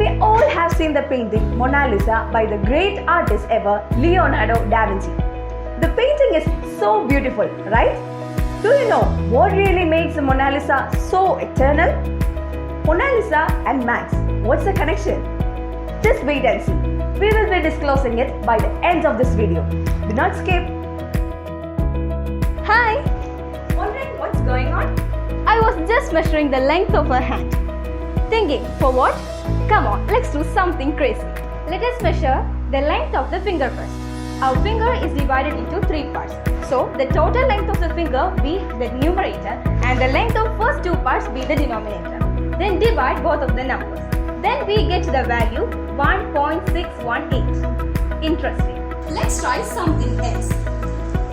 We all have seen the painting Mona Lisa by the great artist ever, Leonardo da Vinci. The painting is so beautiful, right? Do you know what really makes the Mona Lisa so eternal? Mona Lisa and Max, what's the connection? Just wait and see. We will be disclosing it by the end of this video. Do not skip. Hi! Wondering what's going on? I was just measuring the length of her hand. Thinking, for what? Come on, let's do something crazy. Let us measure the length of the finger first. Our finger is divided into 3 parts. So, the total length of the finger be the numerator and the length of first 2 parts be the denominator. Then divide both of the numbers. Then we get the value 1.618. Interesting. Let's try something else.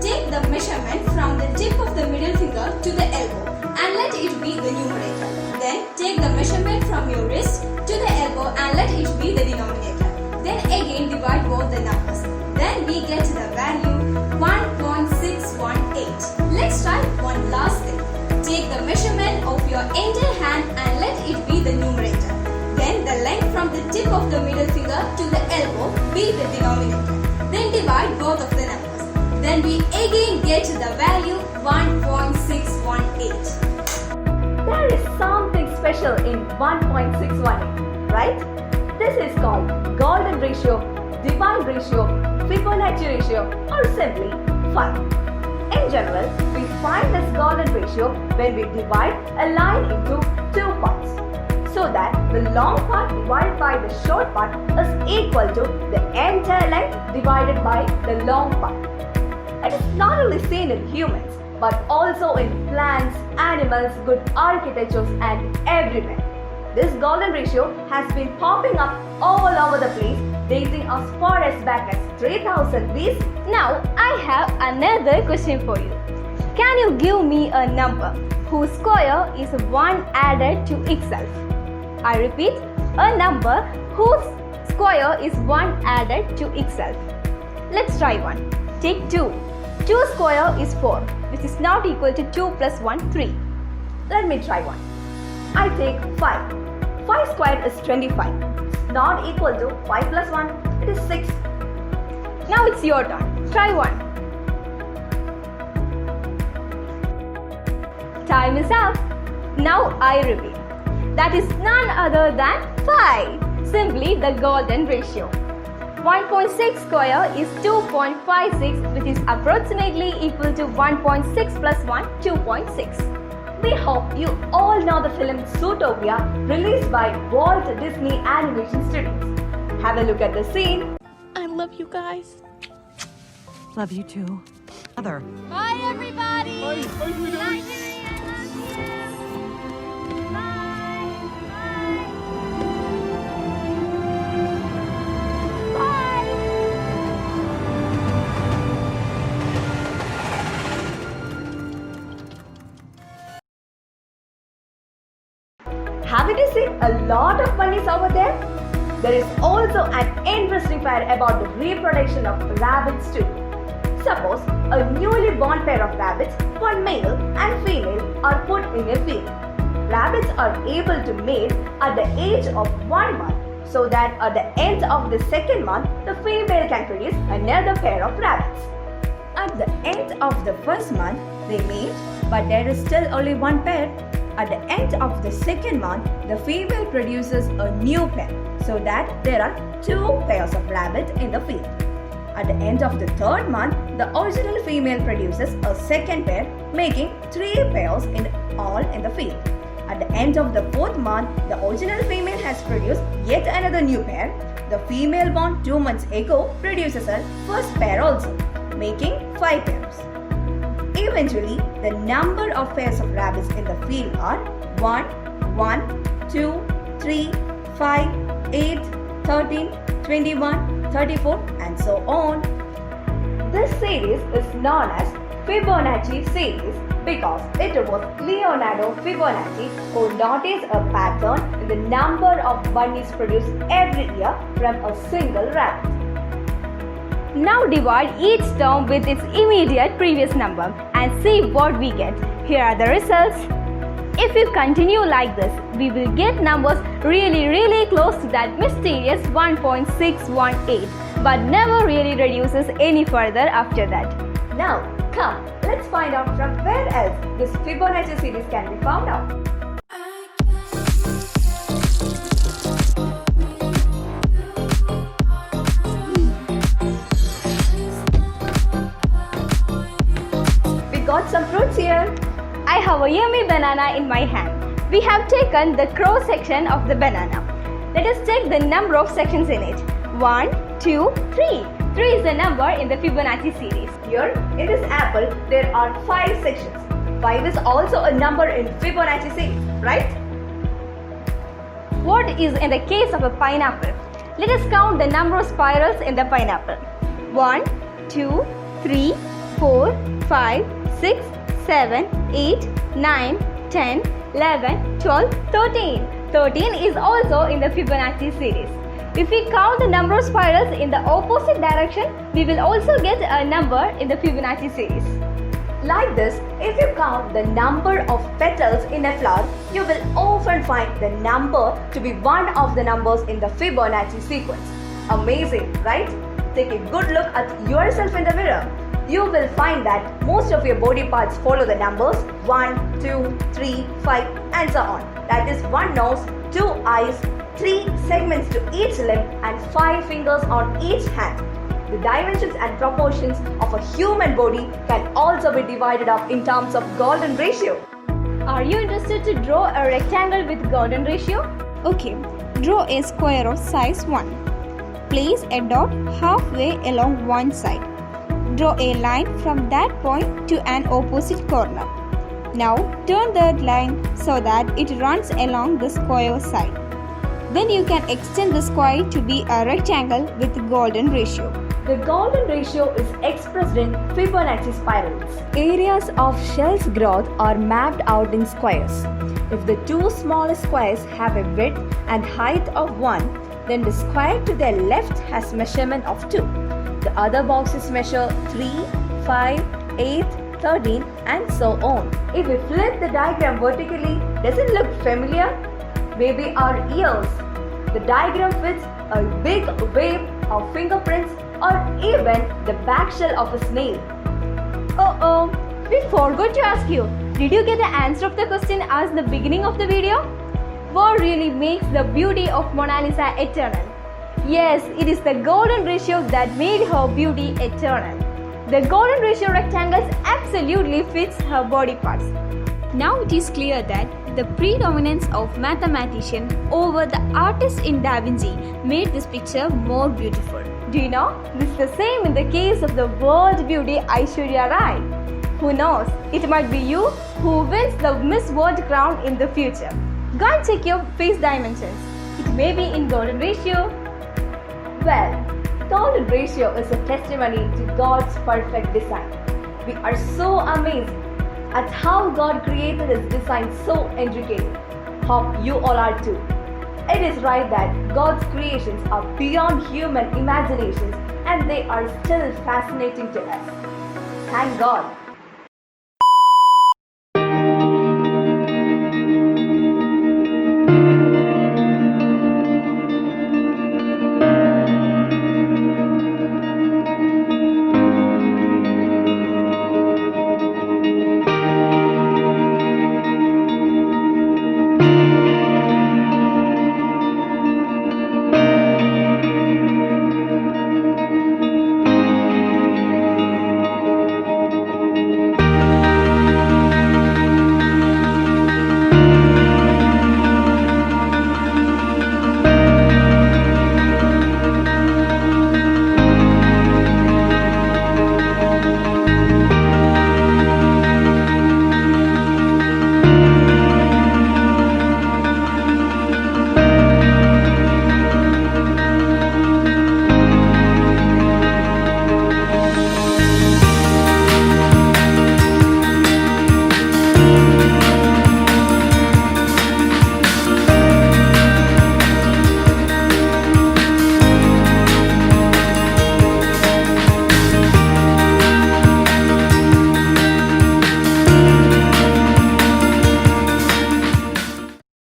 Take the measurement from the tip of the middle finger to the elbow and let it be the numerator. Then take the measurement from your wrist to the elbow and let it be the denominator. Then again divide both the numbers. Then we get the value 1.618. Let's try one last thing. Take the measurement of your entire hand and let it be the numerator. Then the length from the tip of the middle finger to the elbow be the denominator. Then divide both of the numbers. Then we again get the value 1.618. There is something special in 1.618, right? This is called golden ratio, divine ratio, Fibonacci ratio, or simply phi. In general, we find this golden ratio when we divide a line into 2 parts, so that the long part divided by the short part is equal to the entire length divided by the long part. It is not only seen in humans, but also in plants, animals, good architectures, and everywhere. This golden ratio has been popping up all over the place, dating as far as back as 3000 BC. Now I have another question for you. Can you give me a number whose square is 1 added to itself? I repeat, a number whose square is 1 added to itself. Let's try one. Take 2. 2 square is 4, which is not equal to 2 plus 1, 3. Let me try one. I take 5. 5 squared is 25. It's not equal to 5 plus 1, it is 6. Now it's your turn. Try one. Time is up. Now I repeat. That is none other than 5. Simply the golden ratio. 1.6 square is 2.56, which is approximately equal to 1.6 plus 1, 2.6. We hope you all know the film Zootopia, released by Walt Disney Animation Studios. Have a look at the scene. I love you guys. Love you too. Mother. Bye everybody. Bye, sweetie. Haven't you seen a lot of bunnies over there? There is also an interesting fact about the reproduction of rabbits too. Suppose a newly born pair of rabbits, one male and female, are put in a field. Rabbits are able to mate at the age of 1 month, so that at the end of the 2nd month, the female can produce another pair of rabbits. At the end of the 1st month, they mate, but there is still only 1 pair. At the end of the 2nd month, the female produces a new pair, so that there are 2 pairs of rabbits in the field. At the end of the 3rd month, the original female produces a 2nd pair, making 3 pairs in all in the field. At the end of the 4th month, the original female has produced yet another new pair. The female born 2 months ago produces her first pair also, making 5 pairs. Eventually, the number of pairs of rabbits in the field are 1, 1, 2, 3, 5, 8, 13, 21, 34 and so on. This series is known as Fibonacci series because it was Leonardo Fibonacci who noticed a pattern in the number of bunnies produced every year from a single rabbit. Now divide each term with its immediate previous number and see what we get. Here are the results. If we continue like this, we will get numbers really close to that mysterious 1.618, but never really reduces any further after that. Now, come, let's find out from where else this Fibonacci series can be found out. We got some fruits here. I have a yummy banana in my hand. We have taken the cross section of the banana. Let us check the number of sections in it. 1, 2, 3. 3 is the number in the Fibonacci series. Here, in this apple, there are 5 sections. 5 is also a number in Fibonacci series, right? What is in the case of a pineapple? Let us count the number of spirals in the pineapple. 1, 2, 3, 4, 5, 6, 7, 8, 9, 10, 11, 12, 13. 13 is also in the Fibonacci series. If we count the number of spirals in the opposite direction, we will also get a number in the Fibonacci series. Like this, if you count the number of petals in a flower, you will often find the number to be one of the numbers in the Fibonacci sequence. Amazing, right? Take a good look at yourself in the mirror. You will find that most of your body parts follow the numbers 1, 2, 3, 5 and so on. That is 1 nose, 2 eyes, 3 segments to each limb and 5 fingers on each hand. The dimensions and proportions of a human body can also be divided up in terms of golden ratio. Are you interested to draw a rectangle with golden ratio? Okay, draw a square of size 1. Place a dot halfway along one side. Draw a line from that point to an opposite corner. Now turn that line so that it runs along the square side. Then you can extend the square to be a rectangle with golden ratio. The golden ratio is expressed in Fibonacci spirals. Areas of shell's growth are mapped out in squares. If the two smallest squares have a width and height of 1, then the square to their left has measurement of 2. The other boxes measure 3, 5, 8, 13 and so on. If we flip the diagram vertically, does it look familiar? Maybe our ears. The diagram fits a big wave of fingerprints or even the back shell of a snail. Oh, we forgot to ask you. Did you get the answer of the question asked in the beginning of the video? What really makes the beauty of Mona Lisa eternal? Yes, it is the golden ratio that made her beauty eternal. The golden ratio rectangles absolutely fits her body parts. Now it is clear that the predominance of mathematician over the artist in Da Vinci made this picture more beautiful. Do you know? This is the same in the case of the world beauty Aishwarya Rai. Who knows? It might be you who wins the Miss World crown in the future. Go and check your face dimensions. It may be in golden ratio. Well, golden ratio is a testimony to God's perfect design. We are so amazed at how God created His design so intricately. Hope you all are too. It is right that God's creations are beyond human imaginations and they are still fascinating to us. Thank God